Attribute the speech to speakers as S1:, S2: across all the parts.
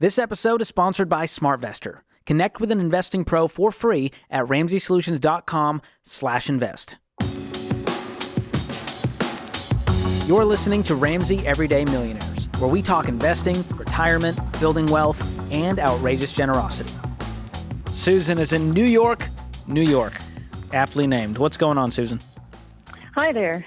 S1: This episode is sponsored by SmartVestor. Connect with an investing pro for free at RamseySolutions.com/invest. You're listening to Ramsey Everyday Millionaires, where we talk investing, retirement, building wealth, and outrageous generosity. Susan is in New York, New York. Aptly named. What's going on, Susan?
S2: Hi there.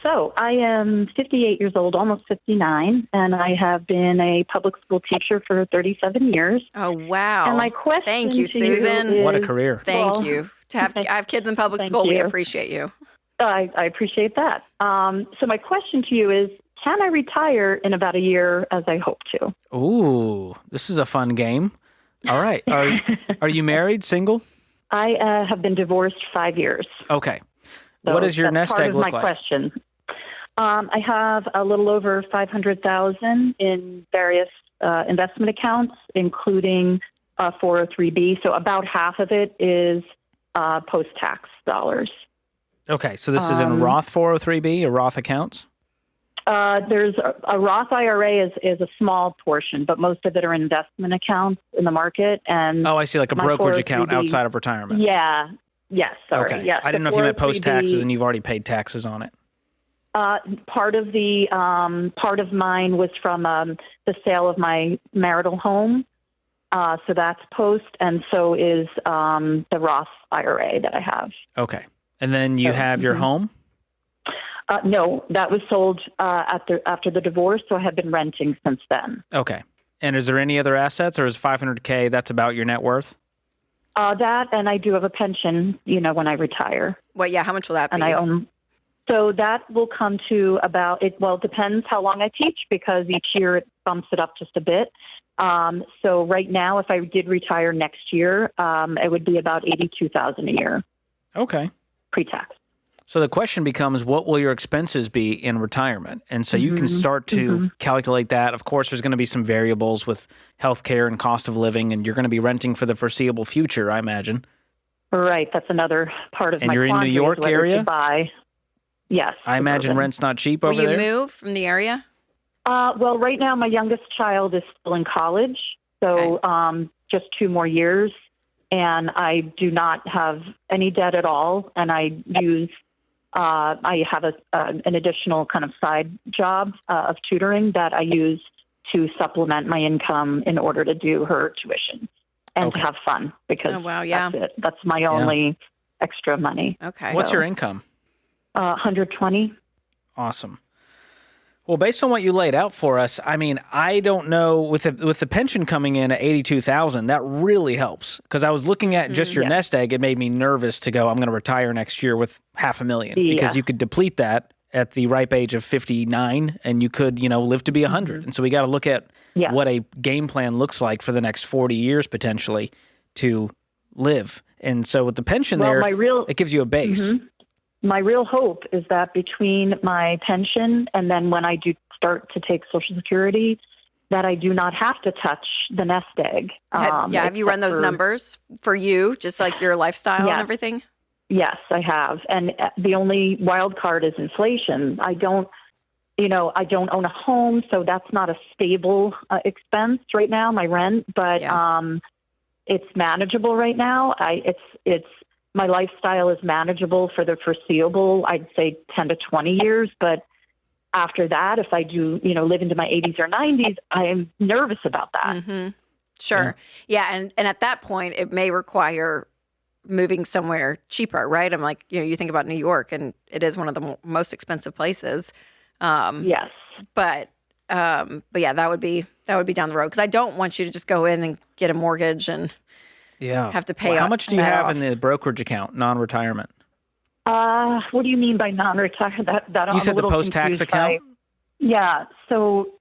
S2: So I am 58 years old, almost 59, and I have been a public school teacher for 37 years.
S3: Oh, wow.
S2: And my question
S3: Thank you,
S2: to
S3: Susan.
S2: is,
S1: What a career.
S3: Thank you. I have kids in public school. We appreciate you.
S2: I appreciate that. So my question to you is, can I retire in about a year as I hope to?
S1: Ooh, this is a fun game. All right. Are you married, single?
S2: I have been divorced 5 years.
S1: Okay.
S2: So
S1: what does your nest egg look like?
S2: Part of my question. I have a little over $500,000 in various investment accounts, including 403B. So about half of it is post-tax dollars.
S1: Okay, so this is in Roth 403B, or Roth accounts?
S2: There's a Roth IRA is a small portion, but most of it are investment accounts in the market. And
S1: I see, like a brokerage account outside of retirement.
S2: Yeah. Yes. Sorry.
S1: Okay.
S2: Yes.
S1: I didn't know if you meant post-taxes and you've already paid taxes on it.
S2: Part of mine was from the sale of my marital home. So that's post, and so is the Roth IRA that I have.
S1: Okay. And then you have your home?
S2: No, that was sold after the divorce, so I have been renting since then.
S1: Okay. And is there any other assets, or is $500K, that's about your net worth?
S2: That, and I do have a pension, when I retire.
S3: Well, yeah, how much will that be?
S2: And I own. So that will come to about, it depends how long I teach, because each year it bumps it up just a bit. So right now, if I did retire next year, it would be about $82,000 a year.
S1: Okay.
S2: Pre-tax.
S1: So the question becomes, what will your expenses be in retirement? And so you can start to calculate that. Of course, there's going to be some variables with healthcare and cost of living, and you're going to be renting for the foreseeable future, I imagine.
S2: Right. That's another part of my
S1: And you're in New York area?
S2: Yes.
S1: I imagine rent's not cheap over there?
S3: Will you move from the area?
S2: Well, right now, my youngest child is still in college, so just 2 more years. And I do not have any debt at all, and I have an additional kind of side job of tutoring that I use to supplement my income in order to do her tuition and to have fun, because that's it. That's my only extra money.
S3: Okay.
S1: What's your income?
S2: 120.
S1: Awesome. Well, based on what you laid out for us, I mean, I don't know, with the pension coming in at $82,000, that really helps. Because I was looking at just your nest egg, it made me nervous to go, I'm going to retire next year with $500,000, because you could deplete that at the ripe age of 59, and you could, live to be 100. And so we got to look at what a game plan looks like for the next 40 years potentially to live. And so with the pension it gives you a base.
S2: My real hope is that between my pension and then when I do start to take Social Security, that I do not have to touch the nest egg.
S3: Have you run those numbers for you, just like your lifestyle and everything?
S2: Yes, I have. And the only wild card is inflation. I don't own a home, so that's not a stable expense right now, my rent, but it's manageable right now. My lifestyle is manageable for the foreseeable, I'd say 10 to 20 years. But after that, if I do, live into my 80s or 90s, I am nervous about that.
S3: Mm-hmm. Sure. Yeah. And at that point, it may require moving somewhere cheaper, right? I'm like, you think about New York, and it is one of the most expensive places.
S2: Yes.
S3: But yeah, that would be down the road, because I don't want you to just go in and get a mortgage and have to pay.
S1: How much do you have in the brokerage account, non-retirement?
S2: What do you mean by non-retirement? That
S1: you said the post-tax account?
S2: Yeah. So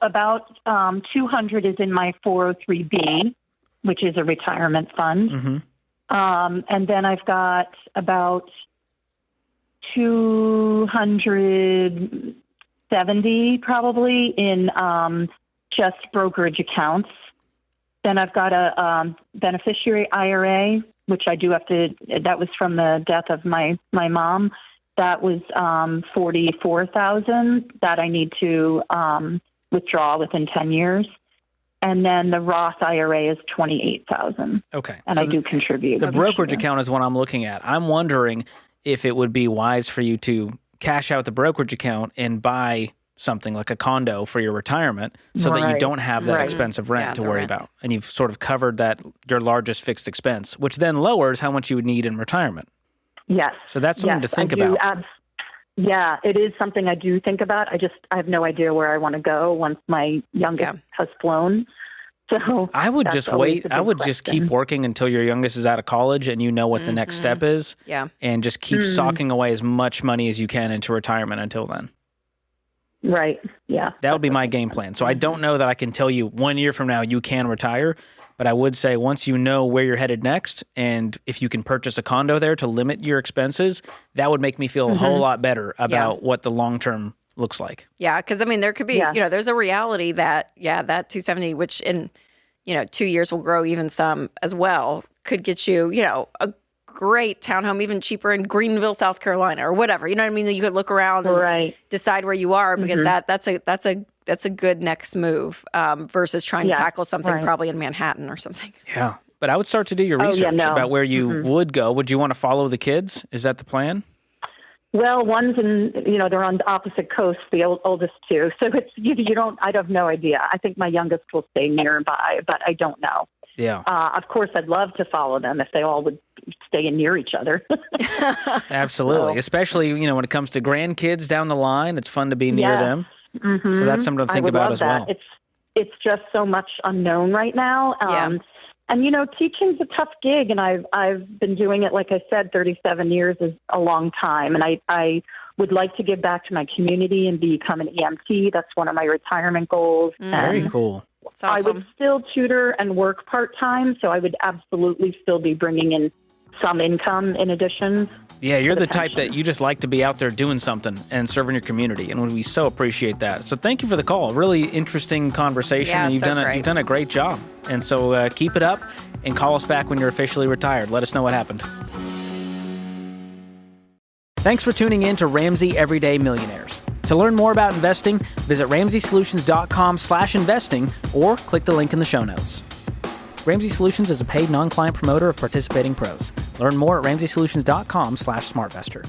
S2: about 200 is in my 403B, which is a retirement fund.
S1: Mm-hmm.
S2: And then I've got about 270 probably in just brokerage accounts. Then I've got a beneficiary IRA, which I do have to, that was from the death of my mom. That was $44,000 that I need to withdraw within 10 years. And then the Roth IRA is $28,000.
S1: Okay.
S2: And I do contribute.
S1: The brokerage account is what I'm looking at. I'm wondering if it would be wise for you to cash out the brokerage account and buy something like a condo for your retirement so that you don't have that expensive rent to worry about. And you've sort of covered that, your largest fixed expense, which then lowers how much you would need in retirement.
S2: Yes.
S1: So that's something to think about.
S2: Yeah, it is something I do think about. I have no idea where I want to go once my youngest has flown. So
S1: I would just wait. I would just keep working until your youngest is out of college and you know what the next step is.
S3: Yeah.
S1: And just keep socking away as much money as you can into retirement until then.
S2: Right. Yeah.
S1: That would be my game plan. So I don't know that I can tell you 1 year from now you can retire, but I would say once you know where you're headed next, and if you can purchase a condo there to limit your expenses, that would make me feel a whole lot better about what the long term looks like.
S3: Yeah, because I mean, there could be, there's a reality that, that 270, which in, 2 years will grow even some as well, could get you, a great townhome, even cheaper in Greenville, South Carolina, or whatever. You know what I mean? You could look around and decide where you are, because that's a good next move versus trying to tackle something probably in Manhattan or something.
S1: Yeah. But I would start to do your research about where you would go. Would you want to follow the kids? Is that the plan?
S2: Well, one's in, they're on the opposite coast, the oldest two. So it's, I have no idea. I think my youngest will stay nearby, but I don't know.
S1: Yeah.
S2: Of course, I'd love to follow them if they all would stay near each other.
S1: Absolutely. Especially, when it comes to grandkids down the line, it's fun to be near them. Mm-hmm. So that's something to think about as well.
S2: It's just so much unknown right now. And, teaching's a tough gig, and I've been doing it, like I said, 37 years is a long time. And I would like to give back to my community and become an EMT. That's one of my retirement goals.
S1: Very cool.
S3: That's awesome.
S2: I would still tutor and work part-time, so I would absolutely still be bringing in some income in addition.
S1: Yeah, you're the type that you just like to be out there doing something and serving your community, and we so appreciate that. So thank you for the call. Really interesting conversation, and you've done a great job. And so keep it up and call us back when you're officially retired. Let us know what happened. Thanks for tuning in to Ramsey Everyday Millionaires. To learn more about investing, visit RamseySolutions.com/investing or click the link in the show notes. Ramsey Solutions is a paid non-client promoter of participating pros. Learn more at RamseySolutions.com/SmartVestor.